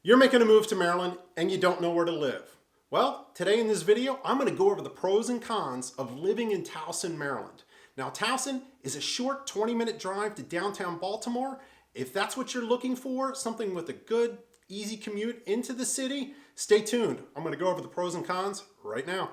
You're making a move to Maryland and you don't know where to live. Well, today in this video, I'm going to go over the pros and cons of living in Towson, Maryland. Now, Towson is a short 20-minute drive to downtown Baltimore. If that's what you're looking for, something with a good, easy commute into the city, stay tuned. I'm going to go over the pros and cons right now.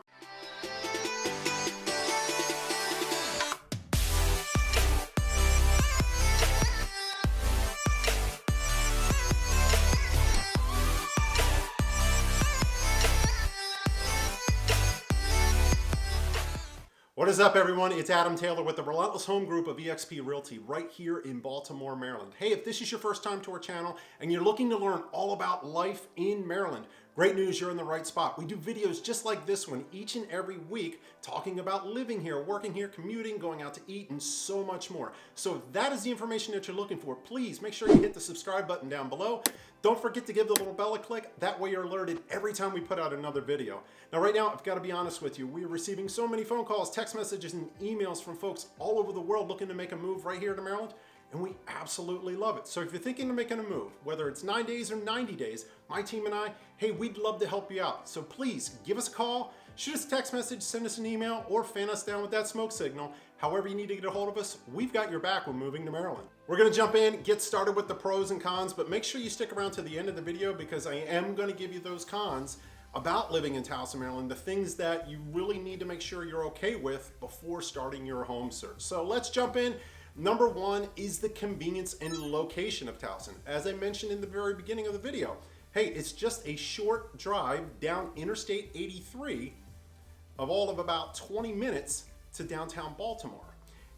What is up, everyone? It's Adam Taylor with the Relentless Home Group of eXp Realty right here in Baltimore, Maryland. Hey, if this is your first time to our channel and you're looking to learn all about life in Maryland, great news, you're in the right spot. We do videos just like this one each and every week talking about living here, working here, commuting, going out to eat, and so much more. So if that is the information that you're looking for, please make sure you hit the subscribe button down below. Don't forget to give the little bell a click. That way you're alerted every time we put out another video. Now, right now, I've got to be honest with you. We're receiving so many phone calls, text messages, and emails from folks all over the world looking to make a move right here to Maryland, and we absolutely love it. So if you're thinking of making a move, whether it's 9 days or 90 days, my team and I, hey, we'd love to help you out. So please give us a call, shoot us a text message, send us an email, or fan us down with that smoke signal. However you need to get a hold of us, we've got your back when moving to Maryland. We're going to jump in, get started with the pros and cons, but make sure you stick around to the end of the video because I am going to give you those cons about living in Towson, Maryland, the things that you really need to make sure you're okay with before starting your home search. So let's jump in. Number one is the convenience and location of Towson. As I mentioned in the very beginning of the video, hey, it's just a short drive down Interstate 83 of all of about 20 minutes to downtown Baltimore.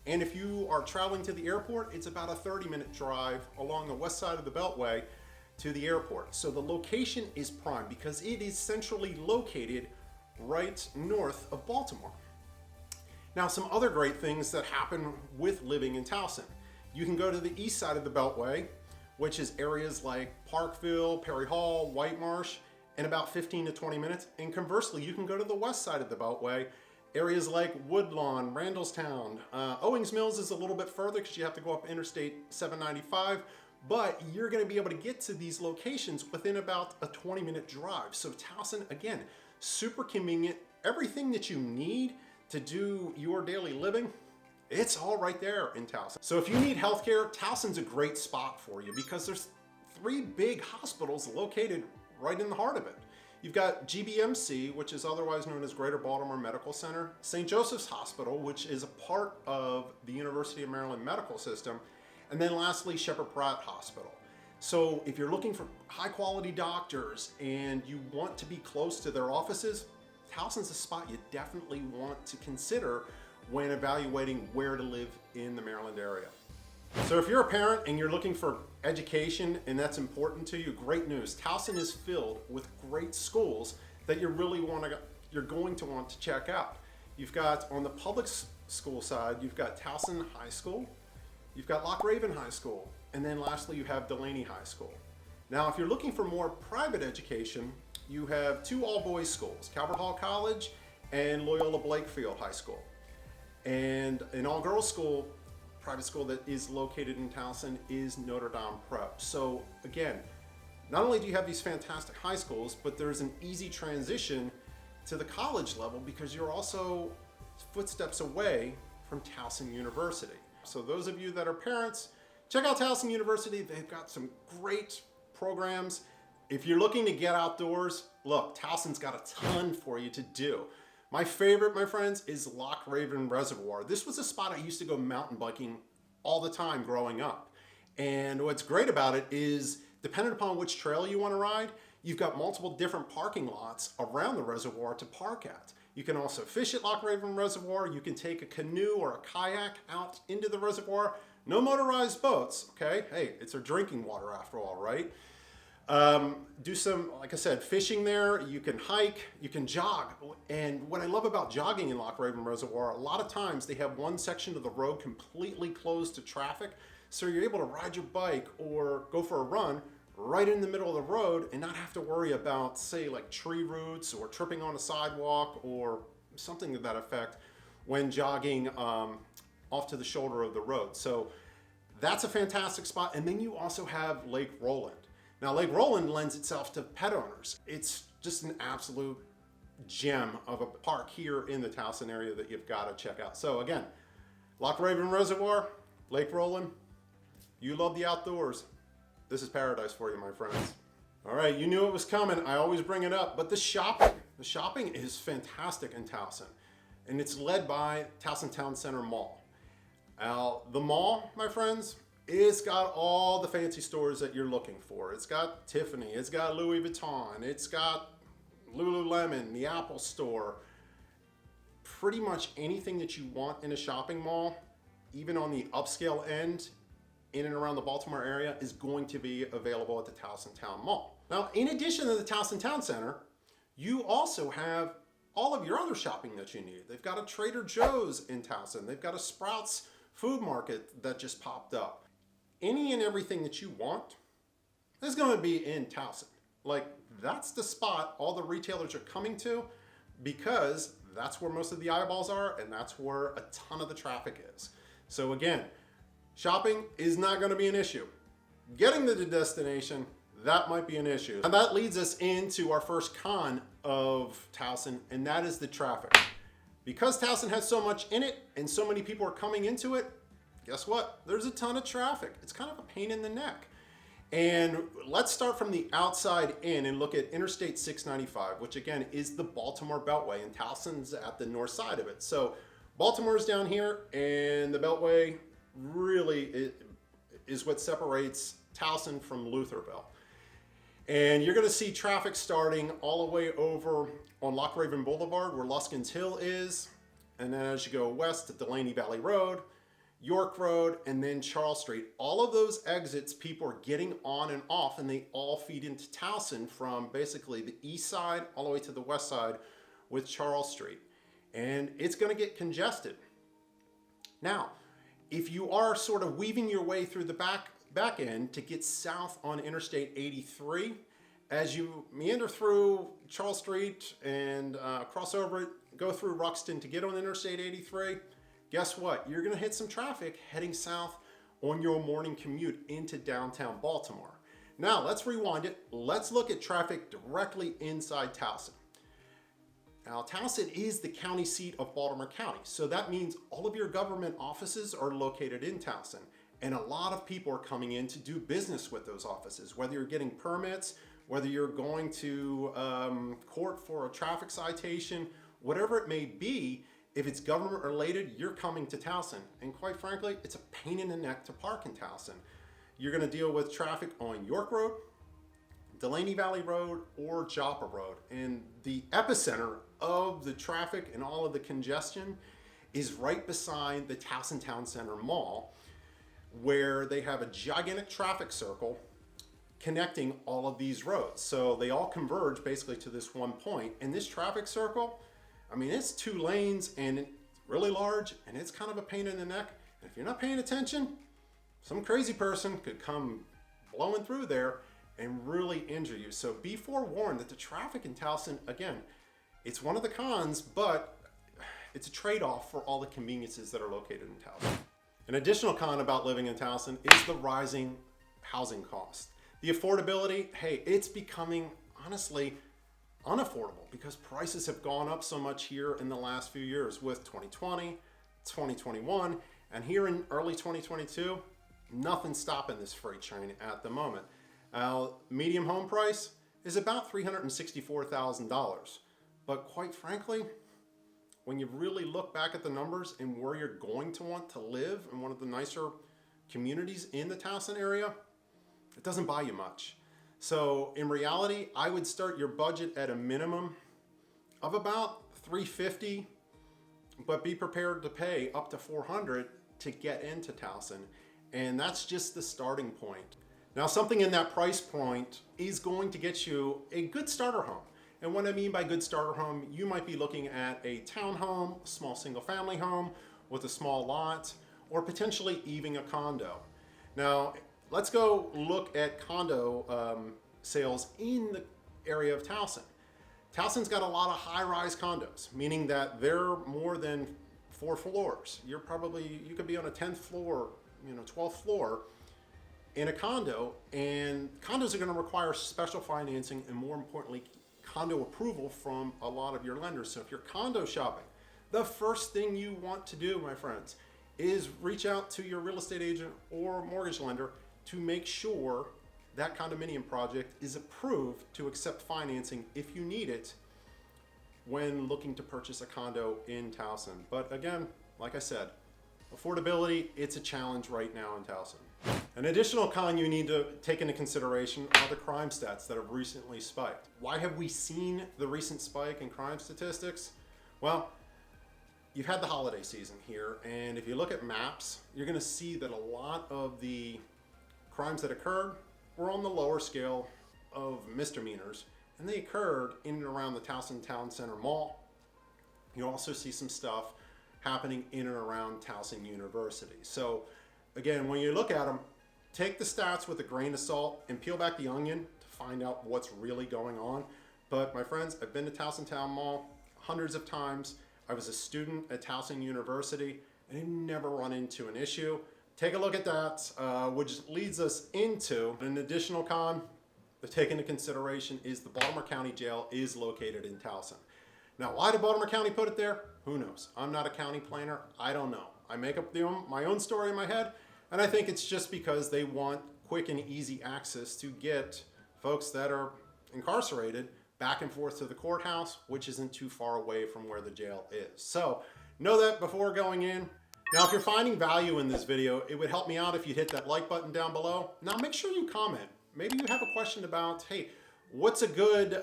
And if you are traveling to the airport, it's about a 30-minute drive along the west side of the Beltway to the airport. So the location is prime because it is centrally located right north of Baltimore. Now, some other great things that happen with living in Towson. You can go to the east side of the Beltway, which is areas like Parkville, Perry Hall, White Marsh, in about 15 to 20 minutes. And conversely, you can go to the west side of the Beltway, areas like Woodlawn, Randallstown. Owings Mills is a little bit further because you have to go up Interstate 795, but you're going to be able to get to these locations within about a 20-minute drive. So Towson, again, super convenient. Everything that you need to do your daily living, it's all right there in Towson. So if you need healthcare, Towson's a great spot for you because there's 3 big hospitals located right in the heart of it. You've got GBMC, which is otherwise known as Greater Baltimore Medical Center, St. Joseph's Hospital, which is a part of the University of Maryland Medical System, and then lastly, Shepherd Pratt Hospital. So if you're looking for high quality doctors and you want to be close to their offices, Towson's a spot you definitely want to consider when evaluating where to live in the Maryland area. So if you're a parent and you're looking for education and that's important to you, great news. Towson is filled with great schools that you're going to want to check out. You've got on the public school side, you've got Towson High School, you've got Loch Raven High School, and then lastly you have Delaney High School. Now if you're looking for more private education, you have 2 all-boys schools, Calvert Hall College and Loyola Blakefield High School. And an all-girls school, private school that is located in Towson is Notre Dame Prep. So again, not only do you have these fantastic high schools, but there's an easy transition to the college level because you're also footsteps away from Towson University. So those of you that are parents, check out Towson University. They've got some great programs. If you're looking to get outdoors, look, Towson's got a ton for you to do. My favorite, my friends, is Loch Raven Reservoir. This was a spot I used to go mountain biking all the time growing up. And what's great about it is, depending upon which trail you want to ride, you've got multiple different parking lots around the reservoir to park at. You can also fish at Loch Raven Reservoir. You can take a canoe or a kayak out into the reservoir. No motorized boats, okay? Hey, it's our drinking water after all, right? Do some, like I said, fishing there. You can hike, you can jog. And what I love about jogging in Loch Raven Reservoir, a lot of times they have one section of the road completely closed to traffic. So you're able to ride your bike or go for a run right in the middle of the road and not have to worry about, say, like tree roots or tripping on a sidewalk or something to that effect when jogging off to the shoulder of the road. So that's a fantastic spot. And then you also have Lake Roland. Now, Lake Roland lends itself to pet owners. It's just an absolute gem of a park here in the Towson area that you've got to check out. So again, Loch Raven Reservoir, Lake Roland, you love the outdoors. This is paradise for you, my friends. All right, you knew it was coming. I always bring it up, but the shopping is fantastic in Towson, and it's led by Towson Town Center Mall. Now, the mall, my friends, it's got all the fancy stores that you're looking for. It's got Tiffany, it's got Louis Vuitton, it's got Lululemon, the Apple Store. Pretty much anything that you want in a shopping mall, even on the upscale end, in and around the Baltimore area, is going to be available at the Towson Town Mall. Now, in addition to the Towson Town Center, you also have all of your other shopping that you need. They've got a Trader Joe's in Towson. They've got a Sprouts food market that just popped up. Any and everything that you want is going to be in Towson. Like, that's the spot all the retailers are coming to, because that's where most of the eyeballs are, and that's where a ton of the traffic is. So again, shopping is not going to be an issue. Getting to the destination, that might be an issue. And that leads us into our first con of Towson, and that is the traffic. Because Towson has so much in it and so many people are coming into it, guess what? There's a ton of traffic. It's kind of a pain in the neck. And let's start from the outside in and look at Interstate 695, which again is the Baltimore Beltway, and Towson's at the north side of it. So Baltimore's down here, and the Beltway really is what separates Towson from Lutherville. And you're gonna see traffic starting all the way over on Loch Raven Boulevard, where Luskin's Hill is. And then as you go west to Delaney Valley Road, York Road, and then Charles Street. All of those exits, people are getting on and off, and they all feed into Towson from basically the east side all the way to the west side with Charles Street. And it's gonna get congested. Now, if you are sort of weaving your way through the back end to get south on Interstate 83, as you meander through Charles Street and cross over it, go through Ruxton to get on Interstate 83, guess what? You're gonna hit some traffic heading south on your morning commute into downtown Baltimore. Now, let's rewind it. Let's look at traffic directly inside Towson. Now, Towson is the county seat of Baltimore County, so that means all of your government offices are located in Towson, and a lot of people are coming in to do business with those offices, whether you're getting permits, whether you're going to court for a traffic citation, whatever it may be. If it's government related, you're coming to Towson, and quite frankly, it's a pain in the neck to park in Towson. You're gonna deal with traffic on York Road, Delaney Valley Road, or Joppa Road. And the epicenter of the traffic and all of the congestion is right beside the Towson Town Center Mall, where they have a gigantic traffic circle connecting all of these roads. So they all converge basically to this one point. And this traffic circle, I mean, it's 2 lanes and it's really large, and it's kind of a pain in the neck. And if you're not paying attention, some crazy person could come blowing through there and really injure you. So be forewarned that the traffic in Towson, again, it's one of the cons, but it's a trade-off for all the conveniences that are located in Towson. An additional con about living in Towson is the rising housing cost. The affordability, hey, it's becoming, honestly, unaffordable because prices have gone up so much here in the last few years with 2020, 2021, and here in early 2022, nothing's stopping this freight train at the moment. Medium home price is about $364,000. But quite frankly, when you really look back at the numbers and where you're going to want to live in one of the nicer communities in the Towson area, it doesn't buy you much. So in reality, I would start your budget at a minimum of about $350, but be prepared to pay up to $400 to get into Towson. And that's just the starting point. Now, something in that price point is going to get you a good starter home. And what I mean by good starter home, you might be looking at a townhome, a small single family home with a small lot, or potentially even a condo. Now, let's go look at condo sales in the area of Towson. Towson's got a lot of high-rise condos, meaning that they're more than 4 floors. You could be on a 10th floor, 12th floor, in a condo, and condos are going to require special financing and, more importantly, condo approval from a lot of your lenders. So if you're condo shopping, the first thing you want to do, my friends, is reach out to your real estate agent or mortgage lender to make sure that condominium project is approved to accept financing if you need it when looking to purchase a condo in Towson. But again, like I said, affordability, it's a challenge right now in Towson. An additional con you need to take into consideration are the crime stats that have recently spiked. Why have we seen the recent spike in crime statistics? Well, you've had the holiday season here, and if you look at maps, you're going to see that a lot of the crimes that occurred were on the lower scale of misdemeanors, and they occurred in and around the Towson Town Center Mall. You'll also see some stuff happening in and around Towson University. So again, when you look at them, take the stats with a grain of salt and peel back the onion to find out what's really going on. But my friends, I've been to Towson Town Mall hundreds of times. I was a student at Towson University and I never run into an issue. Take a look at that, which leads us into an additional con to take into consideration is the Baltimore County Jail is located in Towson. Now, why did Baltimore County put it there? Who knows? I'm not a county planner. I don't know. I make up my own story in my head, and I think it's just because they want quick and easy access to get folks that are incarcerated back and forth to the courthouse, which isn't too far away from where the jail is. So know that before going in. Now, if you're finding value in this video, it would help me out if you hit that like button down below. Now, make sure you comment. Maybe you have a question about, hey, what's a good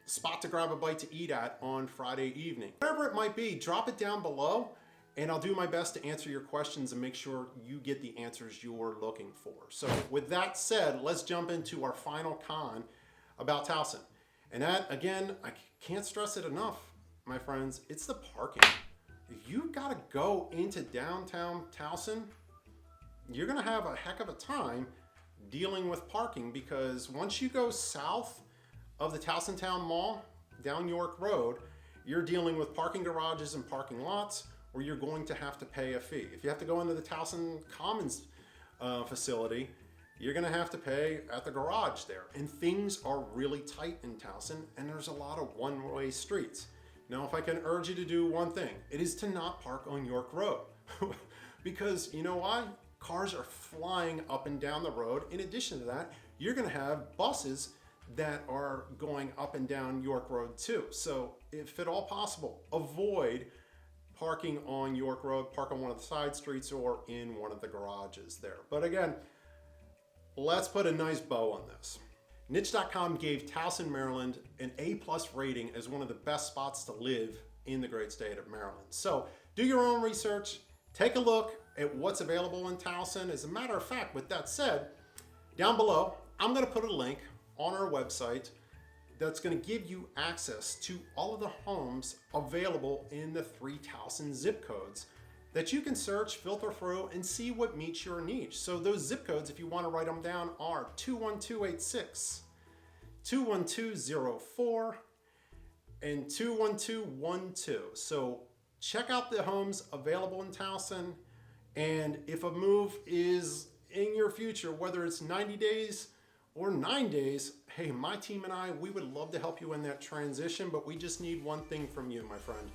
spot to grab a bite to eat at on Friday evening? Whatever it might be, drop it down below, and I'll do my best to answer your questions and make sure you get the answers you're looking for. So with that said, let's jump into our final con about Towson. And that, again, I can't stress it enough, my friends, it's the parking. If you gotta go into downtown Towson, you're gonna have a heck of a time dealing with parking, because once you go south of the Towson Town Mall, down York Road, you're dealing with parking garages and parking lots where you're going to have to pay a fee. If you have to go into the Towson Commons facility, you're gonna have to pay at the garage there. And things are really tight in Towson, and there's a lot of one-way streets. Now, if I can urge you to do one thing, it is to not park on York Road. Because you know why? Cars are flying up and down the road. In addition to that, you're gonna have buses that are going up and down York Road too. So if at all possible, avoid parking on York Road, park on one of the side streets or in one of the garages there. But again, let's put a nice bow on this. Niche.com gave Towson, Maryland an A+ rating as one of the best spots to live in the great state of Maryland. So do your own research, take a look at what's available in Towson. As a matter of fact, with that said, down below, I'm gonna put a link on our website that's gonna give you access to all of the homes available in the 3 Towson zip codes that you can search, filter through, and see what meets your niche. So those zip codes, if you wanna write them down, are 21286, 21204, and 21212. So check out the homes available in Towson, and if a move is in your future, whether it's 90 days or 9 days, hey, my team and I, we would love to help you in that transition, but we just need one thing from you, my friend.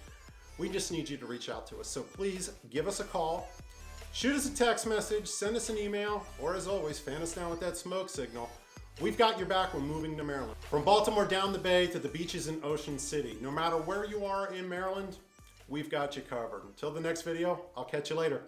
We just need you to reach out to us. So please give us a call, shoot us a text message, send us an email, or as always, fan us down with that smoke signal. We've got your back when moving to Maryland. From Baltimore down the bay to the beaches in Ocean City, no matter where you are in Maryland, we've got you covered. Until the next video, I'll catch you later.